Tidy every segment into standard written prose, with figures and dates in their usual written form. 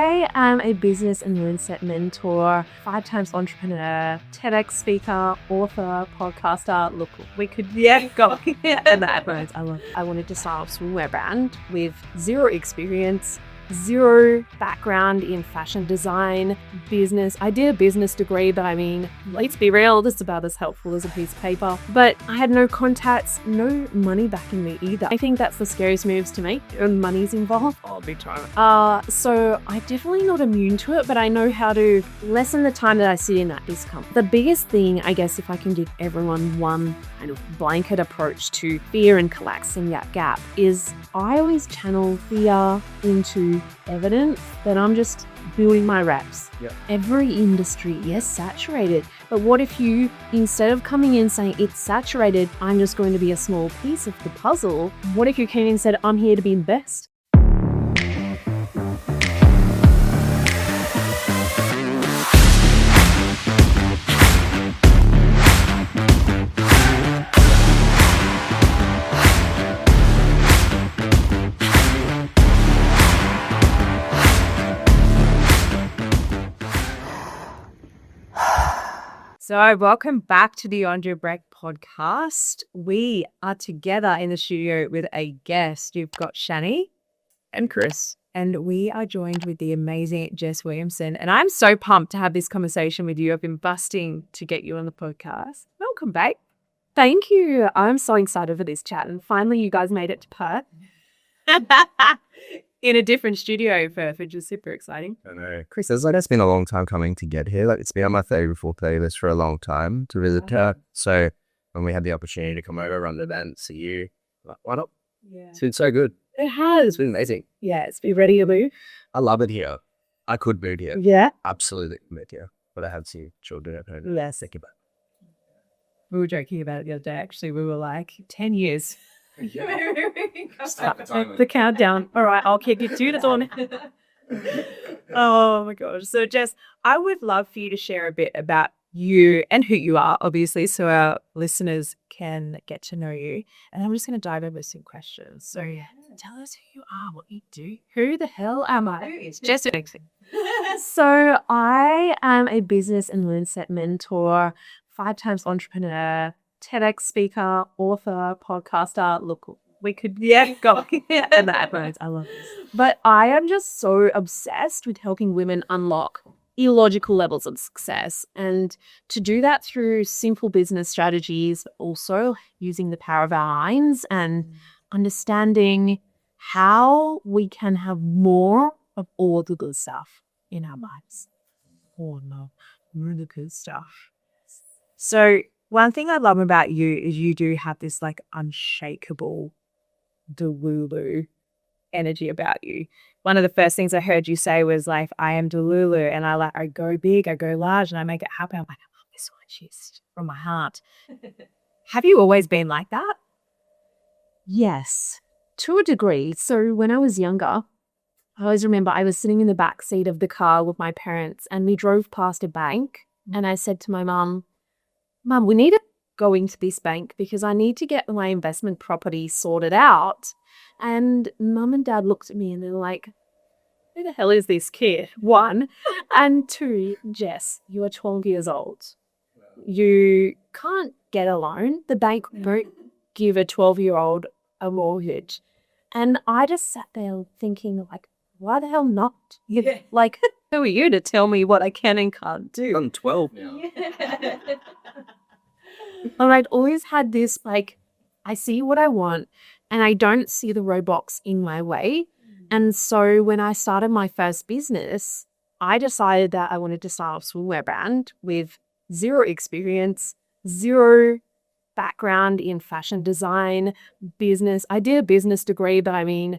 I am a business and mindset mentor, 5 times entrepreneur, TEDx speaker, author, podcaster. Look, we could, go. And the adverts I wanted to start a swimwear brand with zero experience, zero background in fashion design, business. I did a business degree, but I mean, let's be real, this is about as helpful as a piece of paper. But I had no contacts, no money backing me either. I think that's the scariest moves to make when money's involved. Oh, big time. So I'm definitely not immune to it, but I know how to lessen the time that I sit in that discomfort. The biggest thing, I guess, if I can give everyone one kind of blanket approach to fear and collapsing that gap, is I always channel fear into evidence that I'm just building my reps. Yep. Every industry, yes, saturated. But what if you, instead of coming in saying it's saturated, I'm just going to be a small piece of the puzzle, what if you came in and said, I'm here to be the best? So welcome back to the On Your Break podcast. We are together in the studio with a guest. You've got Shani And Chris. and we are joined with the amazing Jess Williamson. And I'm so pumped to have this conversation with you. I've been busting to get you on the podcast. Welcome back. Thank you. I'm so excited for this chat. And finally, you guys made it to Perth in a different studio, Perth, which is super exciting. I know. Chris, it's been a long time coming to get here. It's been on my 34 playlist for a long time to visit her. So when we had the opportunity to come over, run the event, see you, why not? Yeah. It's been so good. It has. It's been amazing. Yes. Be ready to move. I love it here. I could move here. Yeah. Absolutely move here. But I had some children at home. Yes. Thinking about We were joking about it the other day. Actually, we were like 10 years. The countdown. All right, I'll keep you tuned on. Oh my gosh. So Jess, I would love for you to share a bit about you and who you are, obviously, so our listeners can get to know you. And I'm just going to dive in with some questions. So tell us who you are, what you do. Who the hell am I? It's Jess. So I am a business and mindset mentor, 5 times entrepreneur, TEDx speaker, author, podcaster. Look, we could, go. And the adverts, I love this. But I am just so obsessed with helping women unlock illogical levels of success. And to do that through simple business strategies, but also using the power of our minds and understanding how we can have more of all the good stuff in our lives. Oh no, really good stuff. So one thing I love about you is you do have this like unshakable delulu energy about you. One of the first things I heard you say was like, I am delulu, and I go big, I go large, and I make it happen. I'm like, I love this one, just from my heart. Have you always been like that? Yes, to a degree. So when I was younger, I always remember I was sitting in the back seat of the car with my parents, and we drove past a bank, and I said to my mum, we need to go into this bank because I need to get my investment property sorted out. And Mum and Dad looked at me and they're like, who the hell is this kid? 1. And 2, Jess, you are 12 years old. You can't get a loan. The bank won't give a 12-year-old a mortgage. And I just sat there thinking like, why the hell not? Like, who are you to tell me what I can and can't do? I'm 12 now. And I'd always had this, like, I see what I want and I don't see the roadblocks in my way. And so when I started my first business, I decided that I wanted to start a swimwear brand with zero experience, zero background in fashion design, business. I did a business degree, but I mean,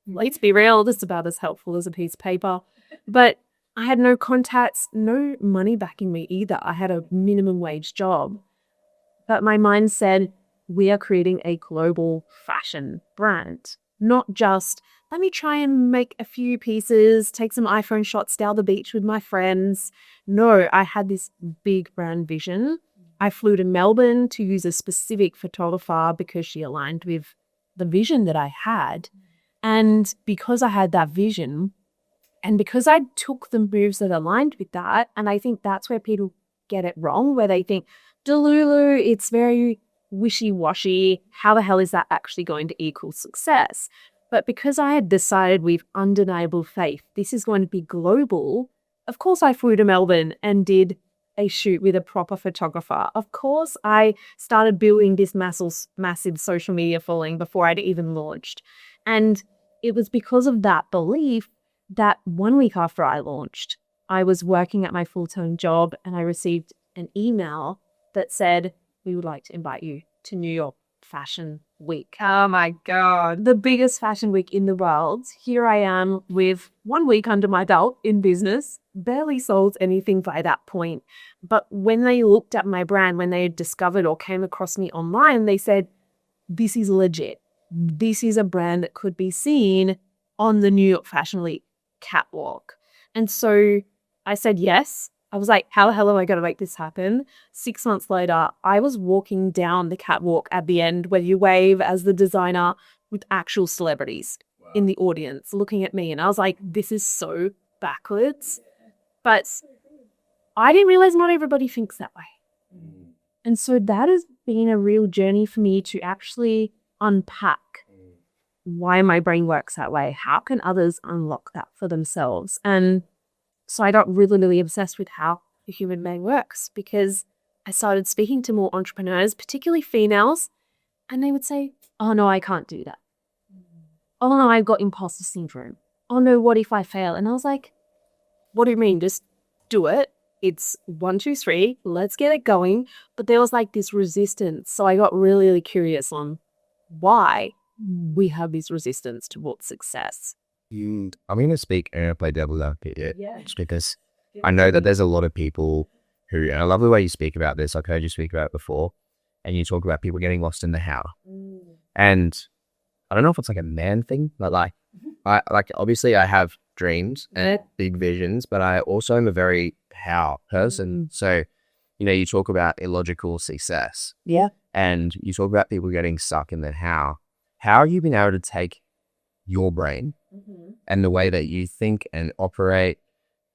let's be real, this is about as helpful as a piece of paper. But I had no contacts, no money backing me either. I had a minimum wage job. But my mind said, we are creating a global fashion brand, not just let me try and make a few pieces, take some iPhone shots down the beach with my friends. No, I had this big brand vision. I flew to Melbourne to use a specific photographer because she aligned with the vision that I had. And because I had that vision, And because I took the moves that aligned with that, and I think that's where people get it wrong, where they think, Delulu, it's very wishy-washy. How the hell is that actually going to equal success? But because I had decided with undeniable faith, this is going to be global, of course I flew to Melbourne and did a shoot with a proper photographer. Of course I started building this massive social media following before I'd even launched. And it was because of that belief that 1 week after I launched, I was working at my full-time job and I received an email that said, we would like to invite you to New York Fashion Week. Oh my God. The biggest fashion week in the world. Here I am with 1 week under my belt in business, barely sold anything by that point. But when they looked at my brand, when they had discovered or came across me online, they said, this is legit. This is a brand that could be seen on the New York Fashion Week catwalk. And so I said yes. I was like, how the hell am I going to make this happen? 6 months later, I was walking down the catwalk at the end where you wave as the designer with actual celebrities in the audience looking at me. And I was like, this is so backwards. But I didn't realize not everybody thinks that way. And so that has been a real journey for me to actually unpack why my brain works that way. How can others unlock that for themselves? And so I got really, really obsessed with how the human brain works because I started speaking to more entrepreneurs, particularly females, and they would say, oh no, I can't do that. Oh no, I've got imposter syndrome. Oh no, what if I fail? And I was like, what do you mean? Just do it. It's 1, 2, 3. Let's get it going. But there was like this resistance. So I got really, really curious on why we have this resistance towards success. I'm going to speak and play devil's advocate just because I know that there's a lot of people who, and I love the way you speak about this. I've heard you speak about it before, and you talk about people getting lost in the how. And I don't know if it's like a man thing, but I obviously I have dreams and big visions, but I also am a very how person. So, you talk about illogical success. Yeah. And you talk about people getting stuck in the how. How have you been able to take your brain and the way that you think and operate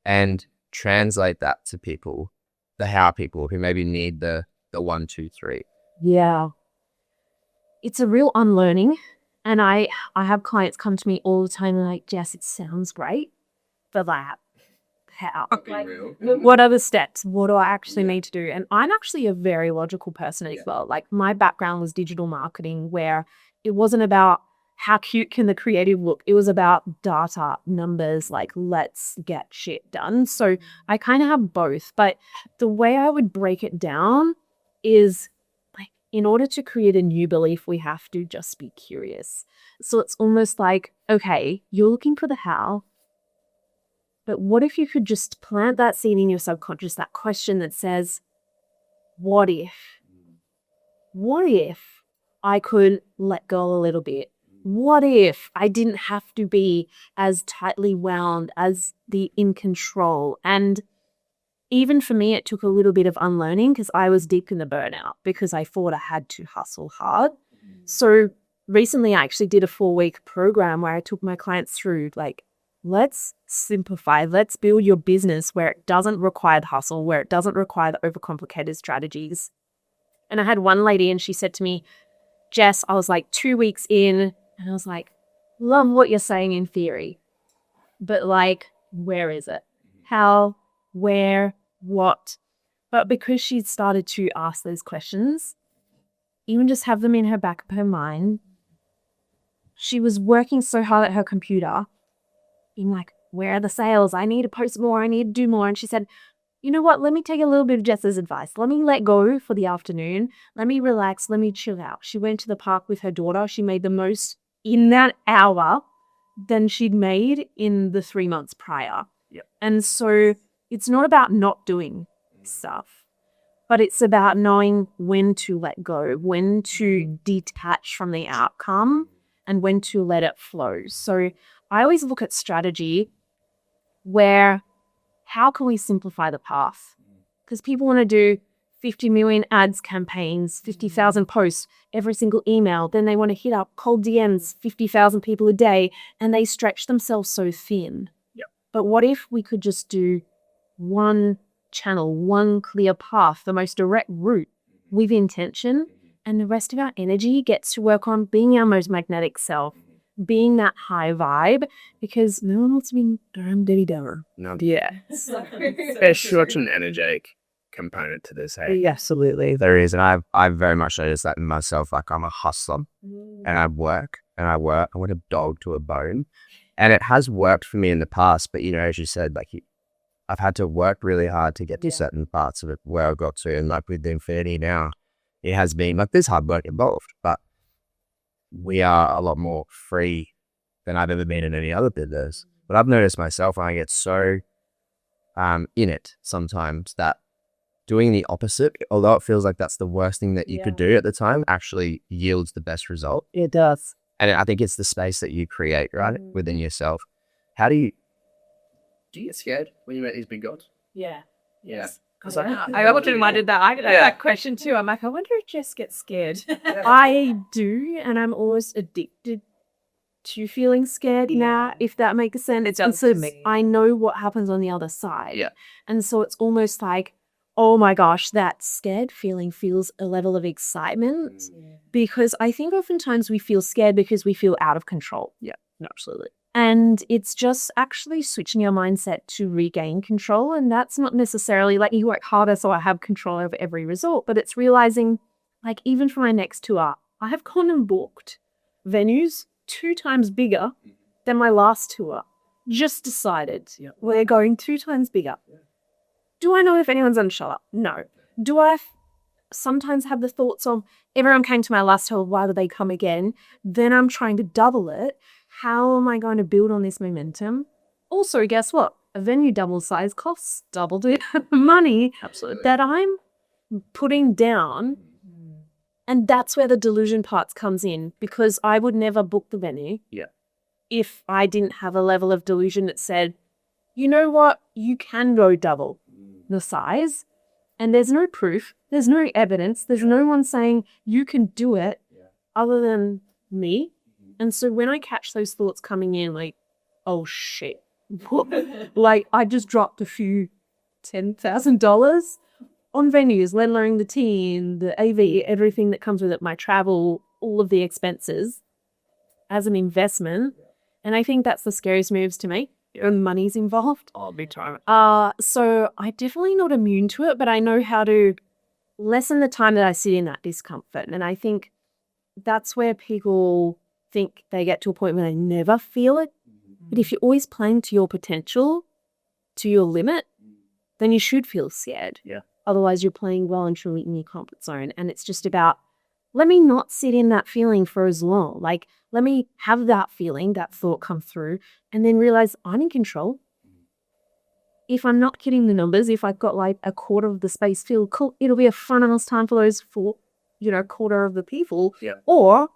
and translate that to people, the how people who maybe need the 1, 2, 3? Yeah. It's a real unlearning. And I have clients come to me all the time and like, Jess, it sounds great, but like, how? What are the steps? What do I actually need to do? And I'm actually a very logical person as well. Like my background was digital marketing where it wasn't about how cute can the creative look. It was about data, numbers, like let's get shit done. So I kind of have both. But the way I would break it down is like in order to create a new belief, we have to just be curious. So it's almost like, okay, you're looking for the how. But what if you could just plant that seed in your subconscious, that question that says, what if? What if I could let go a little bit? What if I didn't have to be as tightly wound, as the in control? And even for me, it took a little bit of unlearning because I was deep in the burnout because I thought I had to hustle hard. So recently I actually did a 4-week program where I took my clients through like, let's simplify, let's build your business where it doesn't require the hustle, where it doesn't require the overcomplicated strategies. And I had one lady and she said to me, Jess, I was like 2 weeks in and I was like, love what you're saying in theory, but like, where is it? How, where, what? But because she'd started to ask those questions, even just have them in her back of her mind, she was working so hard at her computer, being like, where are the sales? I need to post more. I need to do more. And she said, you know what? Let me take a little bit of Jess's advice. Let me let go for the afternoon. Let me relax. Let me chill out. She went to the park with her daughter. She made the most in that hour than she'd made in the 3 months prior. Yep. And so it's not about not doing stuff, but it's about knowing when to let go, when to detach from the outcome, and when to let it flow. So I always look at strategy where how can we simplify the path? Because people want to do 50 million ads campaigns, 50,000 posts, every single email. Then they want to hit up cold DMs, 50,000 people a day, and they stretch themselves so thin. Yep. But what if we could just do one channel, one clear path, the most direct route with intention, and the rest of our energy gets to work on being our most magnetic self, being that high vibe, because no one wants to be darn Debbie Downer. No, Yeah. there's such an energetic component to this. Hey, Absolutely. there is, and I've very much noticed that in myself. Like I'm a hustler, and I work. I want a dog to a bone, and it has worked for me in the past. But as you said, like I've had to work really hard to get to certain parts of it where I got to, and like with the Infinity now, it has been like there's hard work involved, but we are a lot more free than I've ever been in any other business. But I've noticed myself, I get so in it sometimes that doing the opposite, although it feels like that's the worst thing that you could do at the time, actually yields the best result. It does. And I think it's the space that you create, right, within yourself. How do you get scared when you meet these big gods? Yeah. Yeah. Because I often wondered that. I had that question too. I'm like, I wonder if Jess gets scared. I do, and I'm almost addicted to feeling scared now, if that makes sense. It does to me. I know what happens on the other side. Yeah. And so it's almost like, oh my gosh, that scared feeling feels a level of excitement, because I think oftentimes we feel scared because we feel out of control. Yeah, absolutely. And it's just actually switching your mindset to regain control. And that's not necessarily like you work harder so I have control over every result, but it's realizing, like, even for my next tour, I have gone and booked venues 2 times bigger than my last tour. Just decided we're going 2 times bigger. Do I know if anyone's going to show up? No. Do I sometimes have the thoughts of, everyone came to my last tour, why would they come again? Then I'm trying to double it. How am I going to build on this momentum? Also, guess what? A venue double size costs double the money that I'm putting down. And that's where the delusion parts comes in, because I would never book the venue if I didn't have a level of delusion that said, you know what? You can go double the size. And there's no proof. There's no evidence. There's no one saying you can do it other than me. And so when I catch those thoughts coming in, like, oh shit, like I just dropped a few $10,000 on venues, let alone the team, the AV, everything that comes with it, my travel, all of the expenses as an investment. And I think that's the scariest moves to me. And money's involved. Oh, big time. So I'm definitely not immune to it, but I know how to lessen the time that I sit in that discomfort. And I think that's where people think they get to a point where they never feel it. But if you're always playing to your potential, to your limit, then you should feel scared. Yeah. Otherwise, you're playing well and truly in your comfort zone. And it's just about, let me not sit in that feeling for as long. Like, let me have that feeling, that thought come through, and then realize I'm in control. If I'm not hitting the numbers, if I've got like a quarter of the space filled, cool, it'll be a fun ass time for those quarter of the people. Yeah. Or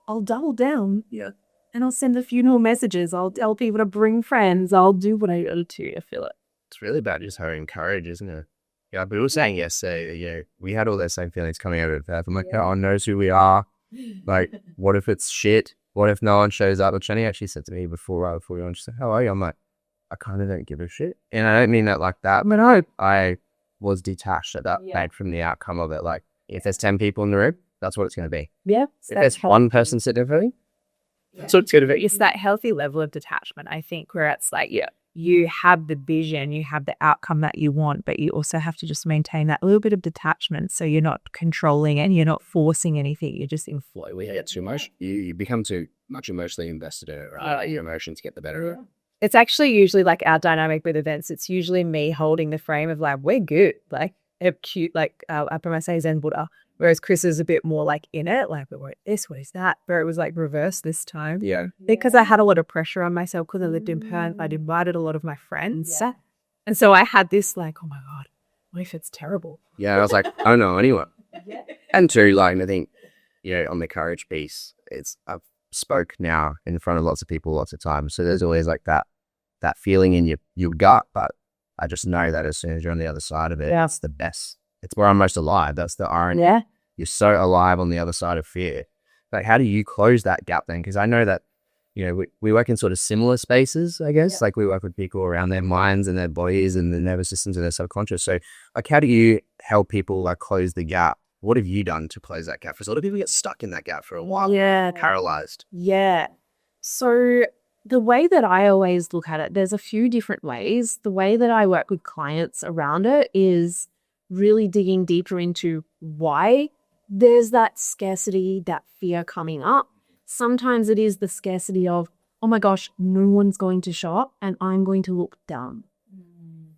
I'll double down. Yeah. And I'll send the funeral messages. I'll tell people to bring friends. I'll do what I got to. I feel it. It's really about just having courage, isn't it? Yeah, but we were saying yesterday, we had all those same feelings coming out of it. I'm like, no one knows who we are. Like, what if it's shit? What if no one shows up? Which Jenny actually said to me before we on, she said, how are you? I'm like, I kind of don't give a shit. And I don't mean that like that, but I was detached at that point from the outcome of it. Like, if there's 10 people in the room, that's what it's going to be. Yeah. If there's one person sitting there, that's what it's going to be. It's that healthy level of detachment, I think, where it's like, you have the vision, you have the outcome that you want, but you also have to just maintain that little bit of detachment, so you're not controlling and you're not forcing anything. You're just in flow. We get too much. You become too much emotionally invested in it, right? Your emotions get the better of it. It's actually usually like our dynamic with events. It's usually me holding the frame of like, we're good, like a cute, like I say Zen Buddha. Whereas Chris is a bit more like in it, like, what is that? But it was like reverse this time. Yeah. Because I had a lot of pressure on myself because I lived in Perth. I'd invited a lot of my friends. Yeah. And so I had this like, oh my God, what if it's terrible? Yeah, I was like, I don't know anyone. And two, like, I think, on the courage piece, I've spoke now in front of lots of people lots of times. So there's always like that feeling in your gut, but I just know that as soon as you're on the other side of it, it's the best. It's where I'm most alive. That's the irony. Yeah. You're so alive on the other side of fear. Like, how do you close that gap then? Because I know that we work in sort of similar spaces, I guess. Like we work with people around their minds and their bodies and their nervous systems and their subconscious. So like, how do you help people like close the gap? What have you done to close that gap? Because a lot of people get stuck in that gap for a while. Yeah. Paralyzed. Yeah. So the way that I always look at it, there's a few different ways. The way that I work with clients around it is really digging deeper into why there's that scarcity, that fear coming up. Sometimes it is the scarcity of, oh my gosh, no one's going to show up and I'm going to look dumb.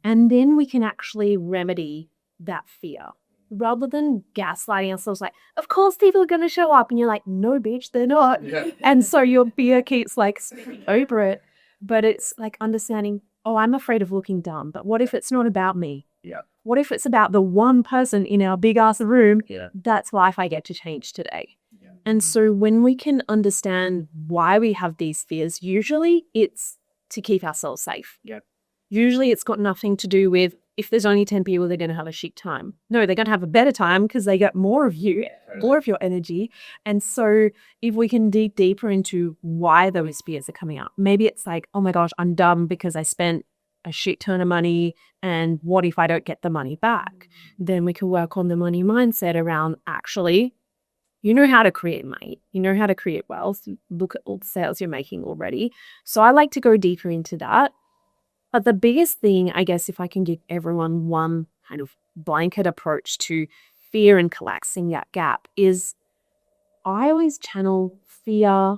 And then we can actually remedy that fear rather than gaslighting ourselves like, of course people are going to show up. And you're like, no, bitch, they're not. Yeah. And so your fear keeps like speaking over it. But it's like understanding, oh, I'm afraid of looking dumb. But what if it's not about me? Yeah. What if it's about the one person in our big ass room? Yeah. That's life I get to change today. And so when we can understand why we have these fears, usually it's to keep ourselves safe. Yep. Usually it's got nothing to do with if there's only 10 people, they're going to have a shit time. No, they're going to have a better time because they get more of you, more of your energy. And so if we can dig deeper into why those fears are coming up, maybe it's like, oh my gosh, I'm dumb because I spent a shit ton of money. And what if I don't get the money back? Then we can work on the money mindset around actually, you know how to create money. You know how to create wealth. Look at all the sales you're making already. So I like to go deeper into that. But the biggest thing, I guess, if I can give everyone one kind of blanket approach to fear and collapsing that gap is I always channel fear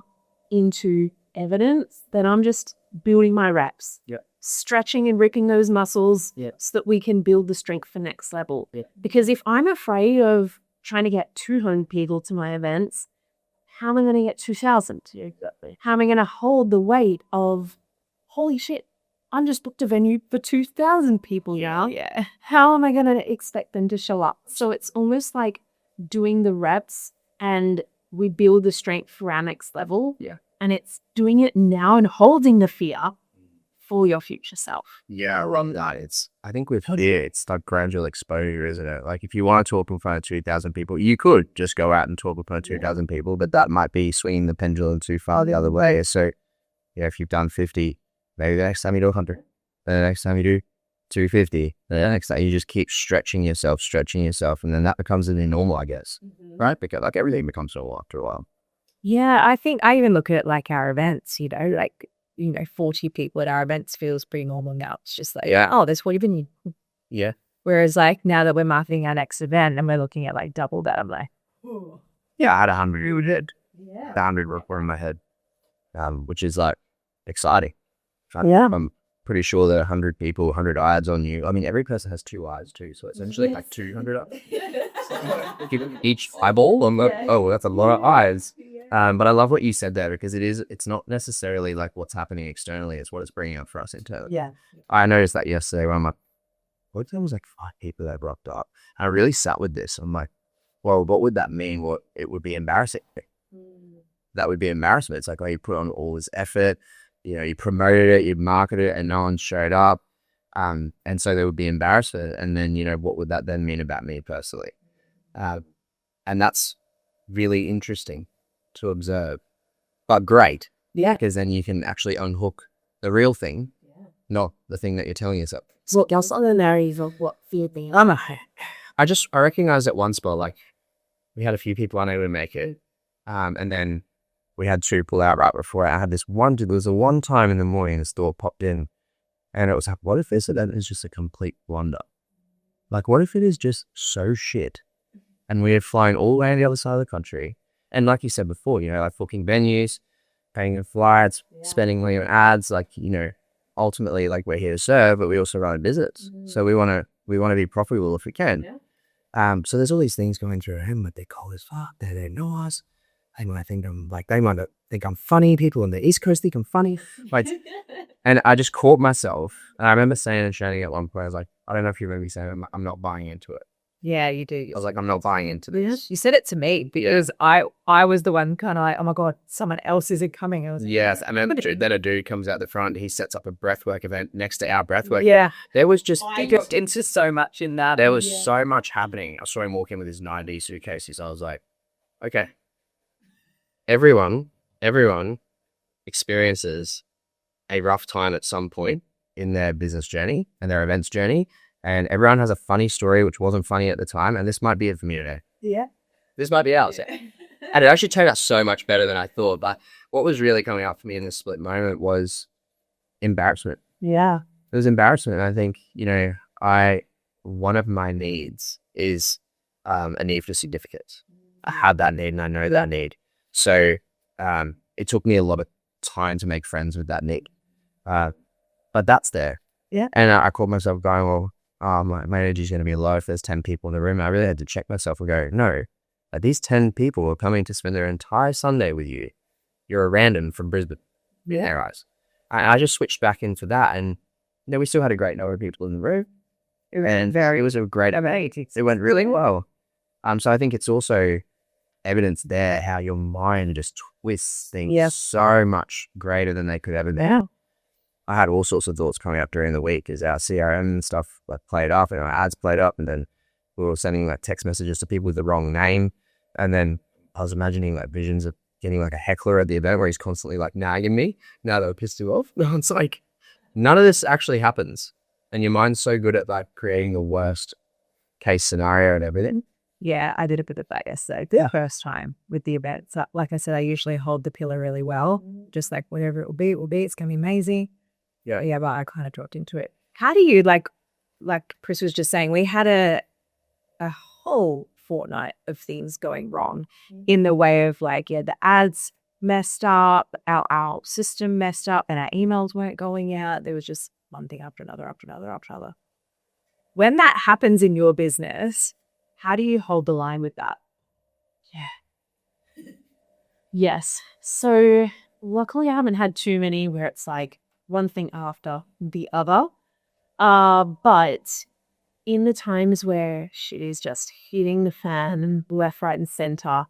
into evidence that I'm just building my reps. Yeah. Stretching and ripping those muscles so that we can build the strength for next level. Yeah. Because if I'm afraid of trying to get 200 people to my events, how am I going to get 2,000? Exactly. How am I going to hold the weight of, holy shit, I just booked a venue for 2,000 people now. Yeah. How am I going to expect them to show up? So it's almost like doing the reps and we build the strength for our next level. Yeah. And it's doing it now and holding the fear for your future self. Yeah, around that. I think with fear, it's like gradual exposure, isn't it? Like if you want to talk in front of 2,000 people, you could just go out and talk in front of 2,000 people, but that might be swinging the pendulum too far the other way. So if you've done 50, maybe the next time you do 100, then the next time you do 250, then the next time you just keep stretching yourself, and then that becomes the new normal, I guess, right? Because like everything becomes normal after a while. Yeah, I think I even look at like our events, like 40 people at our events feels pretty normal now. It's just like, oh, there's 40 venues. Yeah. Whereas like now that we're marketing our next event and we're looking at like double that, I'm like, ooh. Yeah, I had 100. You did. Yeah. 100 were in my head, which is like exciting. Yeah. I'm pretty sure there are 100 people, 100 eyes on you. I mean, every person has 2 eyes too, so essentially like 200 eyes. Each eyeball, I'm like, oh, that's a lot of eyes. But I love what you said there because it's not necessarily like what's happening externally, it's what it's bringing up for us internally. Yeah. I noticed that yesterday when I'm like, what if there was like 5 people that rocked up? And I really sat with this. I'm like, well, what would that mean? What it would be embarrassing. That would be embarrassment. It's like, oh, you put on all this effort, you promoted it, you marketed it, and no one showed up. And so there would be embarrassment. And then, what would that then mean about me personally? And that's really interesting to observe, but great. Yeah. Because then you can actually unhook the real thing, not the thing that you're telling yourself. What else are the narratives of what fear being? I recognized at one spot, like we had a few people unable to make it. And then we had 2 pull out right before. I had this there was a one time in the morning this thought popped in and it was like, what if this event is just a complete blunder? Like, what if it is just so shit? And we had flown all the way on the other side of the country. And like you said before, like booking venues, paying for flights, spending money on ads, like, ultimately like we're here to serve, but we also run a business. So we want to be profitable if we can. So there's all these things going through him, but they're cold as fuck. They don't know us. They might think I'm funny. People on the East Coast think I'm funny. Like, and I just caught myself. And I remember saying and shouting at one point, I was like, I don't know if you remember me saying, I'm not buying into it. yeah, you do. I was like, I'm not buying into this. You said it to me because I was the one kind of like, oh my God, someone else isn't coming. I was like, Yes, and then a dude comes out the front. He sets up a breathwork event next to our breathwork. yeah. There was just I got into so much in that. there was so much happening. I saw him walk in with his 90 suitcases. I was like, okay, everyone experiences a rough time at some point in their business journey and their events journey. And everyone has a funny story, which wasn't funny at the time. And this might be it for me today. Yeah. This might be ours. And it actually turned out so much better than I thought. But what was really coming up for me in this split moment was embarrassment. Yeah. It was embarrassment. I think, one of my needs is a need for significance. I have that need and I know that need. So it took me a lot of time to make friends with that need. But that's there. Yeah. And I caught myself going, well, my energy is going to be low if there's 10 people in the room. I really had to check myself and go, no, these 10 people are coming to spend their entire Sunday with you. You're a random from Brisbane. In their eyes. I just switched back into that, and we still had a great number of people in the room. It was a great event. It went really well. So I think it's also evidence there how your mind just twists things so much greater than they could ever be. Yeah. I had all sorts of thoughts coming up during the week as our CRM and stuff played up and our ads played up, and then we were sending text messages to people with the wrong name, and then I was imagining visions of getting a heckler at the event where he's constantly nagging me now that I pissed you off. It's none of this actually happens, and your mind's so good at creating the worst case scenario and everything. Yeah, I did a bit of that yesterday. The first time with the event. So, like I said, I usually hold the pillar really well. Just whatever it will be, it's going to be amazing. Yeah. Yeah, but I kind of dropped into it. How do you, like Chris was just saying, we had a whole fortnight of things going wrong in the way of the ads messed up, our system messed up, and our emails weren't going out. There was just one thing after another, after another, after another. When that happens in your business, how do you hold the line with that? Yeah. Yes. So luckily I haven't had too many where it's one thing after the other. But in the times where shit is just hitting the fan left, right, and center,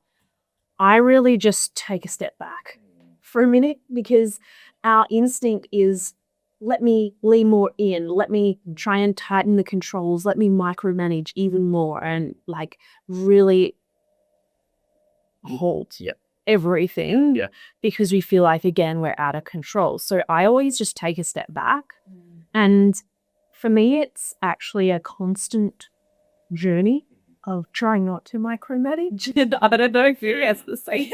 I really just take a step back for a minute, because our instinct is, let me lean more in, let me try and tighten the controls, let me micromanage even more and really hold everything, because we feel again, we're out of control. So I always just take a step back. And for me, it's actually a constant journey of trying not to micromanage. I don't know if you guys the same.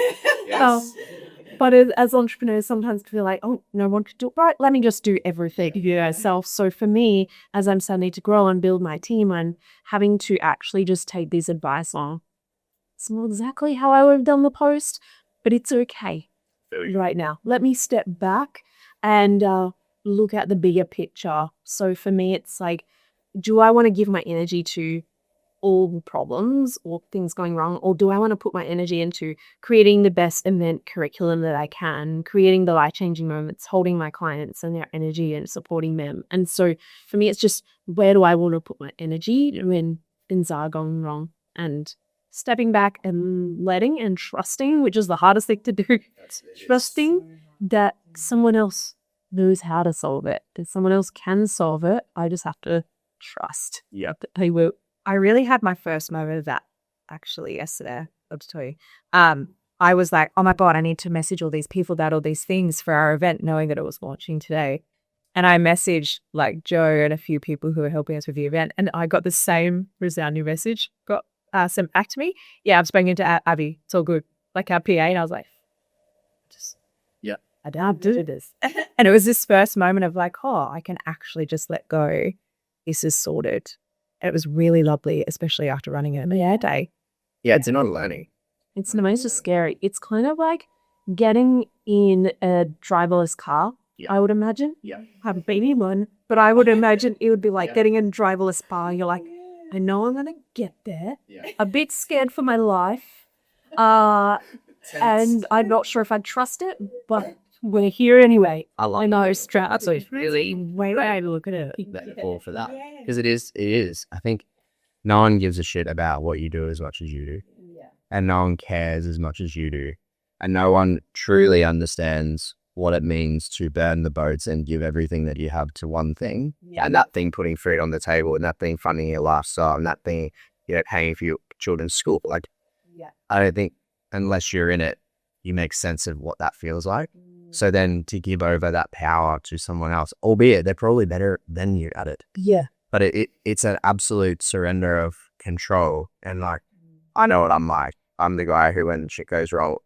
But as entrepreneurs, sometimes we feel oh, no one could do it right. Let me just do everything myself. So for me, as I'm starting to grow and build my team, I'm having to actually just take this advice on. It's not exactly how I would have done the post, but it's okay right now. Let me step back and look at the bigger picture. So for me, it's do I want to give my energy to all the problems or things going wrong, or do I want to put my energy into creating the best event curriculum that I can, creating the life-changing moments, holding my clients and their energy and supporting them? And so for me, it's just, where do I want to put my energy when things are going wrong? And stepping back and letting and trusting, which is the hardest thing to do. Trusting that someone else knows how to solve it, that someone else can solve it. I just have to trust that they will. I really had my first moment of that actually yesterday. I'll just tell you. I was oh my God, I need to message all these people about all these things for our event, knowing that it was launching today. And I messaged Joe and a few people who were helping us with the event, and I got the same resounding message got sent back to me. Yeah, I've spoken to Abby. It's all good. Our PA, and I was I don't have to do this. And it was this first moment of oh, I can actually just let go. This is sorted. And it was really lovely, especially after running a MBA day. Yeah, it's not learning. It's the most scary. It's kind of like getting in a driverless car, I would imagine. Yeah. I haven't been in one, but I would imagine it would be getting in a driverless car. You're I know I'm going to get there. Yeah. A bit scared for my life. And I'm not sure if I'd trust it, but we're here anyway. I know straps. So it's really way to look at it. metaphor for that, because it is. I think no one gives a shit about what you do as much as you do, and no one cares as much as you do, and no one truly understands what it means to burn the boats and give everything that you have to one thing, and that thing putting food on the table, and that thing funding your lifestyle, and that thing paying for your children's school. I don't think unless you're in it, you make sense of what that feels like. So then to give over that power to someone else, albeit they're probably better than you at it. Yeah. But it's an absolute surrender of control. And like, I know what I'm like. I'm the guy who, when shit goes wrong,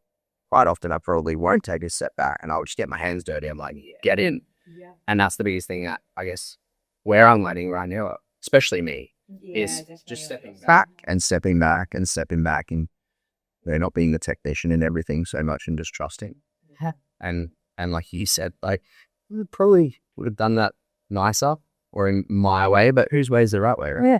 quite often I probably won't take a step back and I'll just get my hands dirty. I'm like, get in. Yeah. And that's the biggest thing that, I guess, where I'm learning right now, especially me, is just stepping back and stepping back and stepping back, and not being the technician in everything so much, and just trusting. Yeah. And like you said, like, we probably would have done that nicer or in my way, but whose way is the right way, right? Yeah.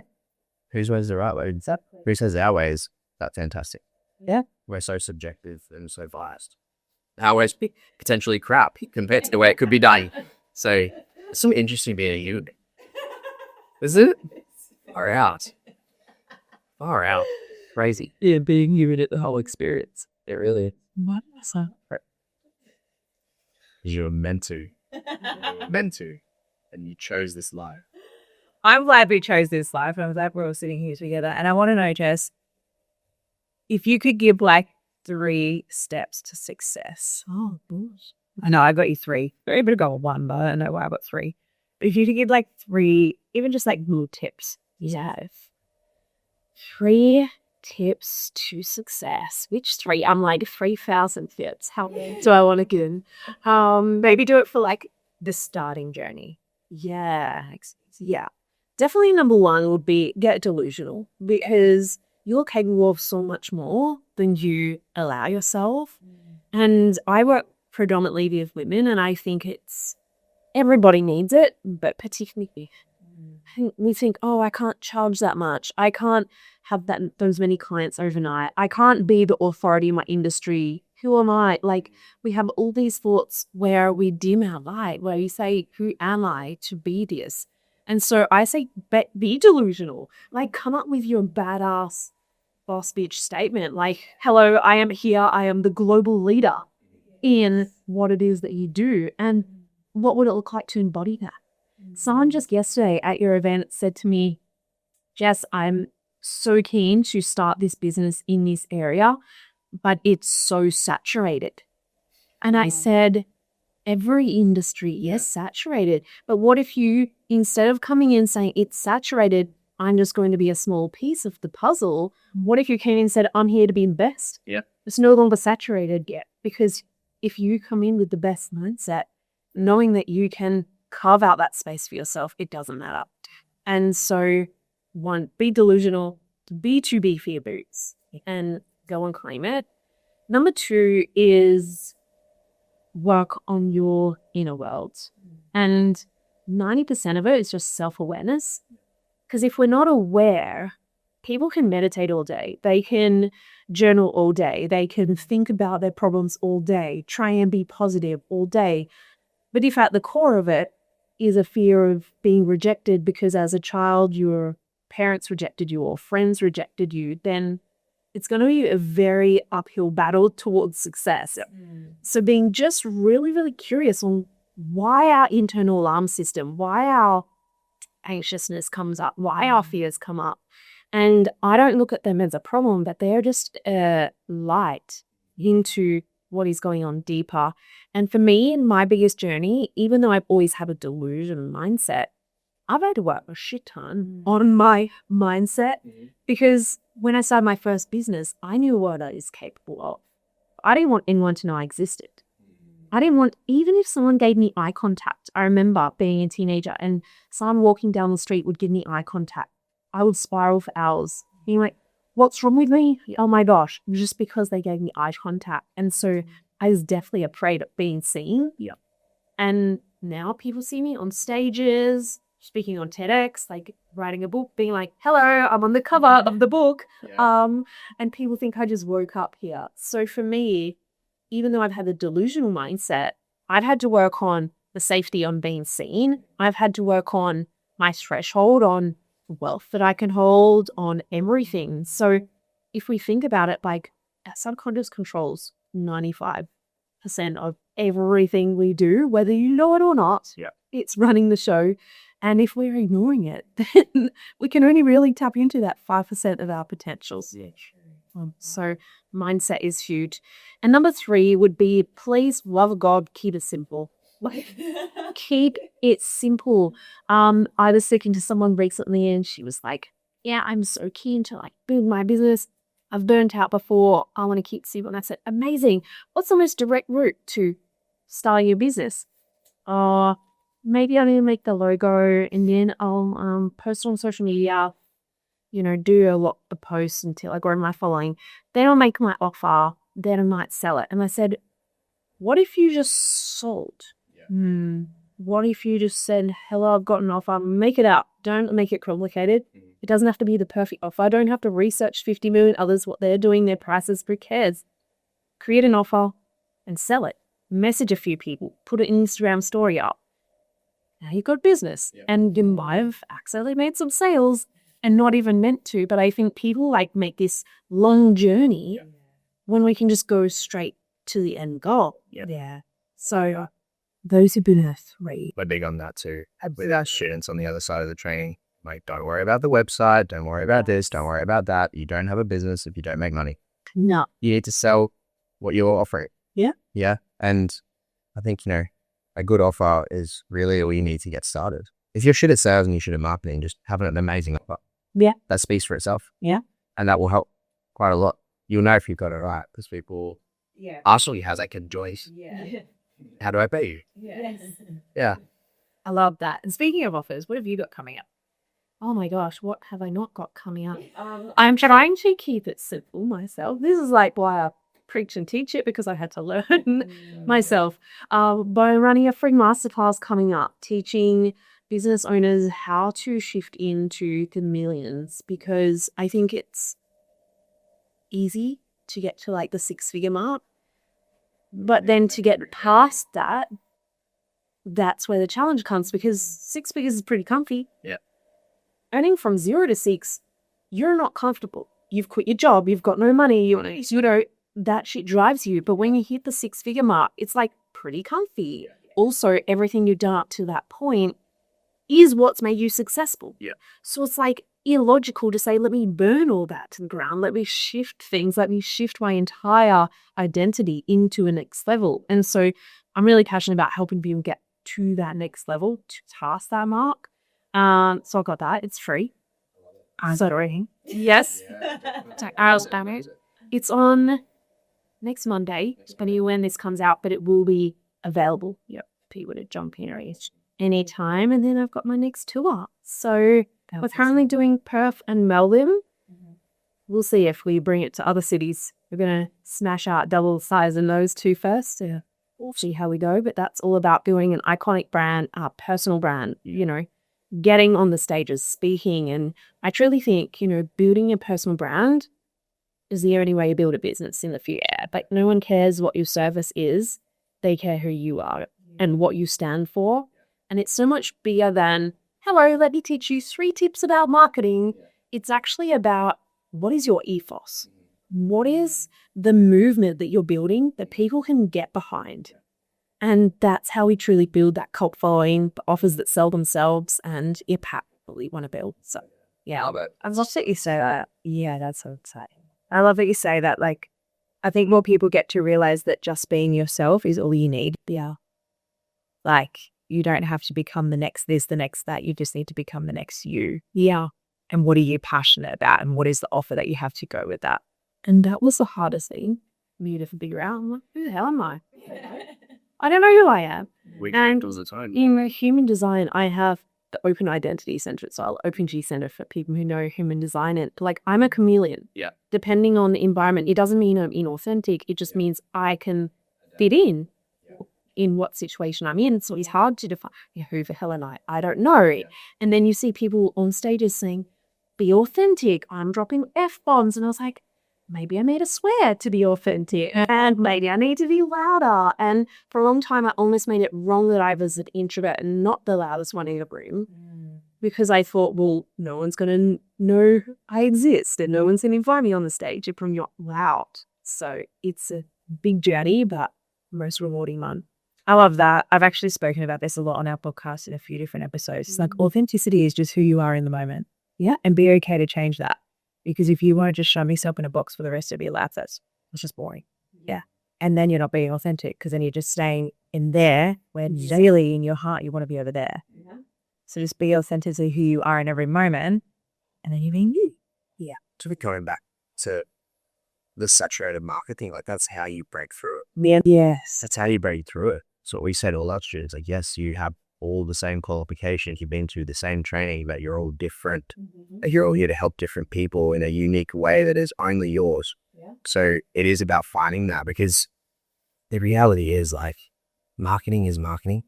Whose way is the right way? Exactly. Who says our way is that fantastic? Yeah. We're so subjective and so biased. Our way's potentially crap compared to the way it could be done. So it's so interesting being a human. Is it? Far out. Far out. Crazy. Yeah, being human at the whole experience. It really is. What was that? You're meant to. Meant to. And you chose this life. I'm glad we chose this life. I'm glad we're all sitting here together. And I want to know, Jess, if you could give like 3 steps to success. Oh, gosh. I know I got you 3. Very bit to go with 1, but I don't know why I got 3. But if you could give like 3, even just like little tips, you have 3 tips to success. Which 3? I'm like 3,000 tips. How many do I want to give? Maybe do it for like the starting journey. Yeah. Definitely number 1 would be get delusional, because you're capable of so much more than you allow yourself. And I work predominantly with women, and I think everybody needs it, but particularly we think, oh, I can't charge that much. I can't have those many clients overnight. I can't be the authority in my industry. Who am I? Like, we have all these thoughts where we dim our light, where we say, who am I to be this? And so I say, be delusional. Like, come up with your badass boss bitch statement. Like, hello, I am here. I am the global leader in what it is that you do. And what would it look like to embody that? Someone just yesterday at your event said to me, Jess, I'm so keen to start this business in this area, but it's so saturated. And I said, every industry, yes, saturated. But what if you, instead of coming in saying it's saturated, I'm just going to be a small piece of the puzzle, what if you came in and said, I'm here to be the best? Yeah. It's no longer saturated yet. Because if you come in with the best mindset, knowing that you can carve out that space for yourself, it doesn't matter. And so, 1, be delusional, be too big for your boots, and go and claim it. Number 2 is work on your inner world. And 90% of it is just self-awareness. Because if we're not aware, people can meditate all day. They can journal all day. They can think about their problems all day, try and be positive all day. But if at the core of it is a fear of being rejected because as a child your parents rejected you or friends rejected you, then it's going to be a very uphill battle towards success. So being just really, really curious on why our internal alarm system, why our anxiousness comes up, why our fears come up. And I don't look at them as a problem, but they're just a light into what is going on deeper. And for me, in my biggest journey, even though I've always had a delusion mindset, I've had to work a shit ton on my mindset, because when I started my first business, I knew what I was capable of. I didn't want anyone to know I existed. I didn't want, even if someone gave me eye contact, I remember being a teenager and someone walking down the street would give me eye contact, I would spiral for hours, being like, what's wrong with me? Oh my gosh, just because they gave me eye contact. And so I was definitely afraid of being seen. Yep. And now people see me on stages, speaking on TEDx, like writing a book, being like, hello, I'm on the cover of the book. Yeah. And people think I just woke up here. So for me, even though I've had the delusional mindset, I've had to work on the safety on being seen. I've had to work on my threshold on wealth that I can hold, on everything. So if we think about it, like our subconscious controls 95% of everything we do, whether you know it or not. Yeah. It's running the show. And if we're ignoring it, then we can only really tap into that 5% of our potentials. Yeah. So mindset is huge. And number 3 would be, please, love of God, keep it simple. Like, keep it simple. I was speaking to someone recently and she was like, yeah, I'm so keen to like build my business. I've burnt out before. I want to keep it simple. And I said, amazing. What's the most direct route to starting your business? Maybe I need to make the logo and then I'll post on social media, do a lot of posts until I grow my following. Then I'll make my offer. Then I might sell it. And I said, what if you just sold? What if you just said, hello, I've got an offer, make it up. Don't make it complicated. It doesn't have to be the perfect offer. I don't have to research 50 million others, what they're doing, their prices, who cares? Create an offer and sell it. Message a few people, put an Instagram story up. Now you've got business. And you might have accidentally made some sales and not even meant to, but I think people like make this long journey when we can just go straight to the end goal. Yeah. So those have been 3. We're big on that too. With our students on the other side of the training, like, don't worry about the website, don't worry about this, don't worry about that. You don't have a business if you don't make money. No. You need to sell what you're offering. Yeah. Yeah. And I think, a good offer is really all you need to get started. If you're shit at sales and you're shit at marketing, just have an amazing offer. Yeah. That speaks for itself. Yeah. And that will help quite a lot. You'll know if you've got it right because people ask you, how's that kid Joyce? Yeah. How do I pay you? Yes. Yeah. I love that. And speaking of offers, what have you got coming up? Oh my gosh, what have I not got coming up? I'm trying to keep it simple myself. This is like why I preach and teach it, because I had to learn myself. But I'm running a free masterclass coming up, teaching business owners how to shift into the millions, because I think it's easy to get to like the 6-figure mark. But then to get past that, that's where the challenge comes, because 6 figures is pretty comfy. Yeah. Earning from 0 to 6, you're not comfortable. You've quit your job. You've got no money. That shit drives you. But when you hit the 6-figure mark, it's like pretty comfy. Also, everything you've done up to that point is what's made you successful. Yeah. So it's like illogical to say, let me burn all that to the ground. Let me shift things. Let me shift my entire identity into a next level. And so I'm really passionate about helping people get to that next level, to past that mark. So I got that. It's free. Sorry. Yes. It's on next Monday, depending on when this comes out, but it will be available. People to jump in anytime. And then I've got my next tour. So we're currently doing Perth and Melbourne. We'll see if we bring it to other cities. We're going to smash out double size in those 2 first. We'll see how we go. But that's all about building an iconic brand, a personal brand, getting on the stages, speaking. And I truly think, building a personal brand is the only way you build a business in the future. But no one cares what your service is. They care who you are and what you stand for. And it's so much bigger than, hello, let me teach you 3 tips about marketing. It's actually about, what is your ethos? What is the movement that you're building that people can get behind? And that's how we truly build that cult following, the offers that sell themselves and impact that we want to build. So, yeah. Love it. I love that you say that. Yeah, that's so exciting. I love that you say that. Like, I think more people get to realize that just being yourself is all you need. Yeah. Like, you don't have to become the next this, the next that. You just need to become the next you. Yeah. And what are you passionate about? And what is the offer that you have to go with that? And that was the hardest thing for me to figure out. I'm like, who the hell am I? I don't know who I am. And in human design, I have the Open Identity Center style, Open G Center for people who know human design. And like, I'm a chameleon. Yeah. Depending on the environment, it doesn't mean I'm inauthentic. It just means I can fit in what situation I'm in. So it's hard to define, who the hell am I? I don't know. Yeah. And then you see people on stages saying, be authentic. I'm dropping F-bombs. And I was like, maybe I need to swear to be authentic, and maybe I need to be louder. And for a long time, I almost made it wrong that I was an introvert and not the loudest one in the room, because I thought, well, no one's going to know I exist and no one's going to invite me on the stage if I'm not loud. So it's a big journey, but most rewarding one. I love that. I've actually spoken about this a lot on our podcast in a few different episodes. It's like, authenticity is just who you are in the moment. Yeah. And be okay to change that. Because if you want to just shove yourself in a box for the rest of your life, that's just boring. Yeah. And then you're not being authentic because then you're just staying in there where daily in your heart you want to be over there. So just be authentically who you are in every moment and then you're being you. Yeah. To be going back to the saturated marketing, like that's how you break through it. Yes. That's how you break through it. So we said all our students, like, yes, you have all the same qualifications, you've been through the same training, but you're all different. Like, you're all here to help different people in a unique way that is only yours. So it is about finding that, because the reality is, like, marketing is marketing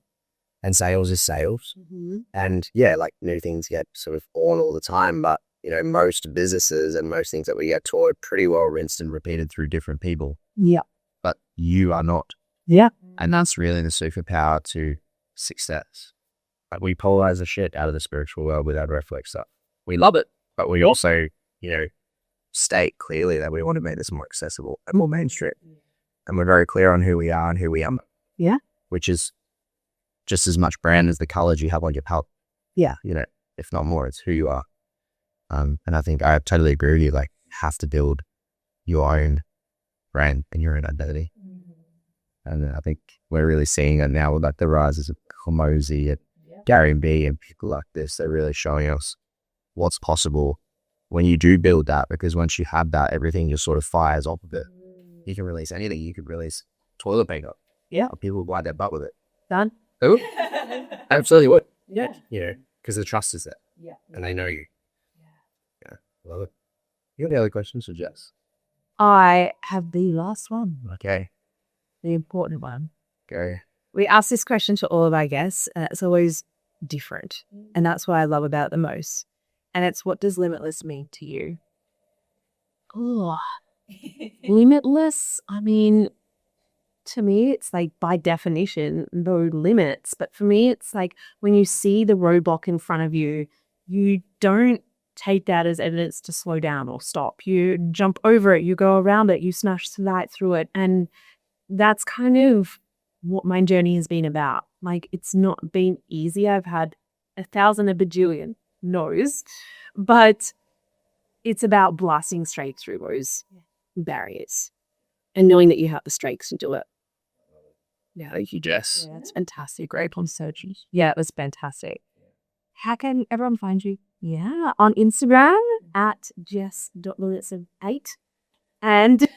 and sales is sales. And yeah, like, new things get sort of on all the time, but you know, most businesses and most things that we get taught are pretty well rinsed and repeated through different people. Yeah. But you are not. Yeah. And that's really the superpower to success. Like, we polarize the shit out of the spiritual world with our reflex stuff. We love it, but we also, you know, state clearly that we want to make this more accessible and more mainstream. And we're very clear on who we are and who we are. Yeah. Which is just as much brand as the colors you have on your palette. Yeah. You know, if not more, it's who you are. And I think I totally agree with you. Like, have to build your own brand and your own identity. And I think we're really seeing it now with like the rises of Hormozy and Gary B and people like this. They're really showing us what's possible when you do build that, because once you have that, everything just sort of fires off of it. You can release anything. You could release toilet paper. Yeah. People wipe their butt with it. Done. Oh, absolutely would. Yeah. You know, because the trust is there. Yeah. And they know you. Yeah. Love it. You got any other questions for Jess? I have the last one, Okay. the important one. Go. We ask this question to all of our guests, and it's always different. And that's what I love about it the most. And it's, what does limitless mean to you? Oh, limitless. I mean, to me, it's like, by definition, no limits. But for me, it's like when you see the roadblock in front of you, you don't take that as evidence to slow down or stop. You jump over it, you go around it, you smash right through it. And that's kind of what my journey has been about. Like, it's not been easy. I've had 1,000 a bajillion no's, but it's about blasting straight through those barriers and knowing that you have the strengths to do it. Yeah, thank you, Jess. Yeah, it's fantastic. Great conversation. Yeah, it was fantastic. How can everyone find you? Yeah, on Instagram at jess.williamson8 and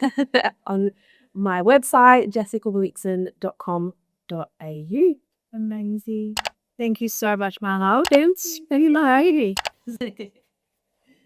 on my website, jessicawilliamson.com.au. Amazing. Thank you so much, my love. Hello.